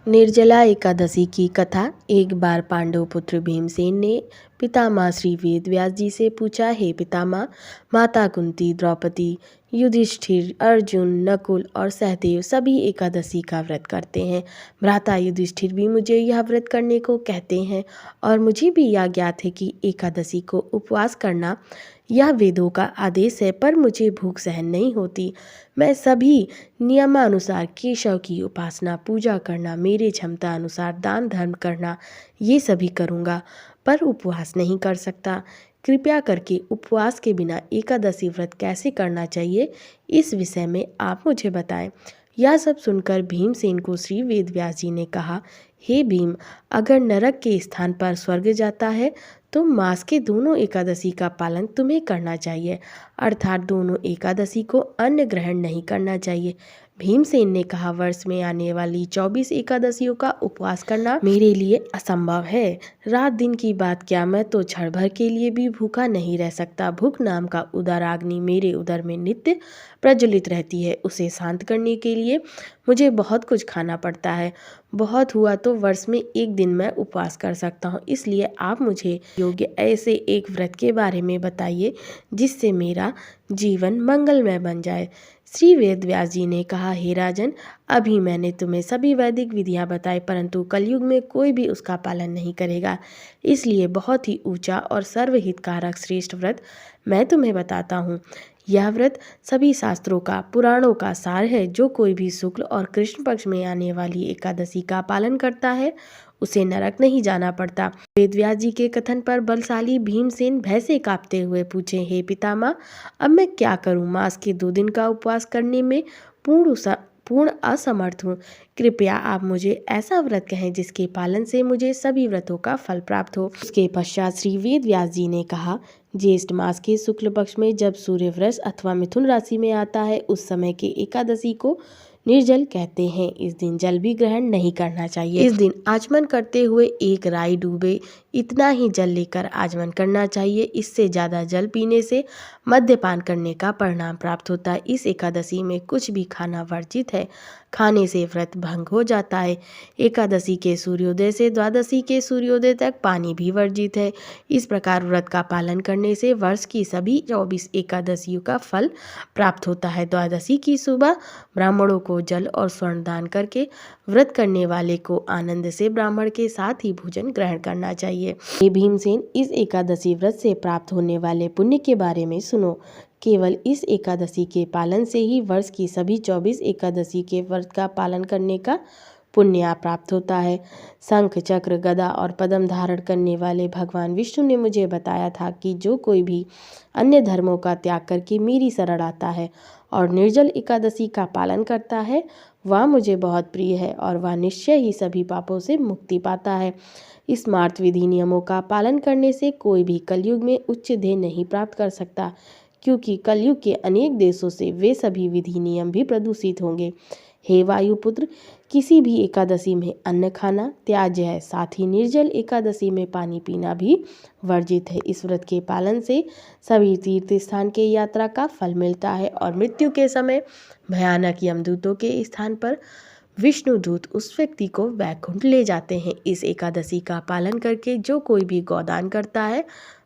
निर्जला एकादशी की कथा। एक बार पांडव पुत्र भीमसेन ने पितामह श्री वेद व्यास जी से पूछा, हे पितामह, माता कुंती, द्रौपदी, युधिष्ठिर, अर्जुन, नकुल और सहदेव सभी एकादशी का व्रत करते हैं। भ्राता युधिष्ठिर भी मुझे यह व्रत करने को कहते हैं और मुझे भी यह ज्ञात है कि एकादशी को उपवास करना यह वेदों का आदेश है, पर मुझे भूख सहन नहीं होती। मैं सभी नियमानुसार केशव की उपासना, पूजा करना, मेरे क्षमता अनुसार दान धर्म करना, ये सभी करूँगा, पर उपवास नहीं कर सकता। कृपया करके उपवास के बिना एकादशी व्रत कैसे करना चाहिए, इस विषय में आप मुझे बताएं। यह सब सुनकर भीमसेन को श्री वेद व्यास जी ने कहा, हे भीम, अगर नरक के स्थान पर स्वर्ग जाता है तो मास के दोनों एकादशी का पालन तुम्हें करना चाहिए, अर्थात दोनों एकादशी को अन्न ग्रहण नहीं करना चाहिए। भीमसेन ने कहा, वर्ष में आने वाली 24 एकादशियों का उपवास करना मेरे लिए असंभव है। रात दिन की बात क्या, मैं तो क्षण भर के लिए भी भूखा नहीं रह सकता। भूख नाम का उदराग्नि मेरे उदर में नित्य प्रज्वलित रहती है। उसे शांत करने के लिए मुझे बहुत कुछ खाना पड़ता है। बहुत हुआ तो वर्ष में एक दिन मैं उपवास कर सकता हूँ। इसलिए आप मुझे योग्य ऐसे एक व्रत के बारे में बताइए जिससे मेरा जीवन मंगलमय बन जाए। श्री वेद व्यास जी ने कहा, हे राजन, अभी मैंने तुम्हें सभी वैदिक विधियां बताई, परंतु कलयुग में कोई भी उसका पालन नहीं करेगा। इसलिए बहुत ही ऊंचा और सर्वहितकारक श्रेष्ठ व्रत मैं तुम्हें बताता हूँ। यह व्रत सभी शास्त्रों का, पुराणों का सार है। जो कोई भी शुक्ल और कृष्ण पक्ष में आने वाली एकादशी का पालन करता है उसे नरक नहीं जाना पड़ता। वेदव्यास जी के कथन पर बलशाली भीमसेन भय से कांपते हुए पूछे, हे पितामह, अब मैं क्या करूं? मास के 2 दिन का उपवास करने में पूर्ण असमर्थ हूँ। कृपया आप मुझे ऐसा व्रत कहें जिसके पालन से मुझे सभी व्रतों का फल प्राप्त हो। उसके पश्चात श्री वेद व्यास जी ने कहा, ज्येष्ठ मास के शुक्ल पक्ष में जब सूर्य वृष अथवा मिथुन राशि में आता है, उस समय के एकादशी को निर्जल कहते हैं। इस दिन जल भी ग्रहण नहीं करना चाहिए। इस दिन आचमन करते हुए एक राई डूबे इतना ही जल लेकर आचमन करना चाहिए। इससे ज़्यादा जल पीने से मद्यपान करने का परिणाम प्राप्त होता है। इस एकादशी में कुछ भी खाना वर्जित है। खाने से व्रत भंग हो जाता है। एकादशी के सूर्योदय से द्वादशी के सूर्योदय तक पानी भी वर्जित है। इस प्रकार व्रत का पालन करने से वर्ष की सभी 24 एकादशियों का फल प्राप्त होता है। द्वादशी की सुबह ब्राह्मणों को जल और स्वर्ण दान करके व्रत करने वाले को आनंद से ब्राह्मण के साथ ही भोजन ग्रहण करना चाहिए। हे भीमसेन, इस एकादशी व्रत से प्राप्त होने वाले पुण्य के बारे में सुनो। केवल इस एकादशी के पालन से ही वर्ष की सभी 24 एकादशी के व्रत का पालन करने का पुण्य प्राप्त होता है। शंख, चक्र, गदा और पद्म धारण करने वाले भगवान विष्णु ने मुझे बताया था कि जो कोई भी अन्य धर्मों का त्याग करके मेरी शरण आता है और निर्जल एकादशी का पालन करता है, वह मुझे बहुत प्रिय है और वह निश्चय ही सभी पापों से मुक्ति पाता है। इस स्मार्त विधि नियमों का पालन करने से कोई भी कलयुग में उच्च ध्येय नहीं प्राप्त कर सकता, क्योंकि कलयुग के अनेक देशों से वे सभी विधि नियम भी प्रदूषित होंगे। हे वायुपुत्र, किसी भी एकादशी में अन्न खाना त्याज्य है। साथ ही निर्जल एकादशी में पानी पीना भी वर्जित है। इस व्रत के पालन से सभी तीर्थ स्थान के यात्रा का फल मिलता है और मृत्यु के समय भयानक यमदूतों के स्थान पर विष्णु दूत उस व्यक्ति को वैकुंठ ले जाते हैं। इस एकादशी का पालन करके जो कोई भी गौदान करता है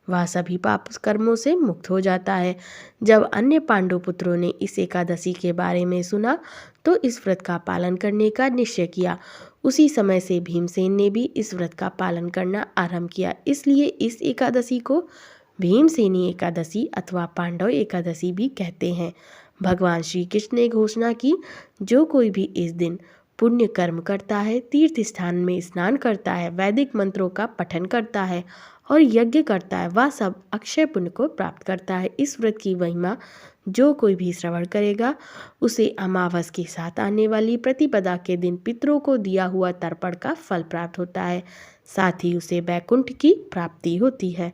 वह सभी पाप कर्मों से मुक्त हो जाता है। जब अन्य पांडु पुत्रों ने इस एकादशी के बारे में सुना तो इस व्रत का पालन करने का निश्चय किया। उसी समय से भीमसेन ने भी इस व्रत का पालन करना आरंभ किया। इसलिए इस एकादशी को भीमसेनी एकादशी अथवा पांडव एकादशी भी कहते हैं। भगवान श्री कृष्ण ने घोषणा की, जो कोई भी इस दिन पुण्य कर्म करता है, तीर्थ स्थान में स्नान करता है, वैदिक मंत्रों का पठन करता है और यज्ञ करता है, वह सब अक्षय पुण्य को प्राप्त करता है। इस व्रत की महिमा जो कोई भी श्रवण करेगा उसे अमावस के साथ आने वाली प्रतिपदा के दिन पितरों को दिया हुआ तर्पण का फल प्राप्त होता है। साथ ही उसे वैकुंठ की प्राप्ति होती है।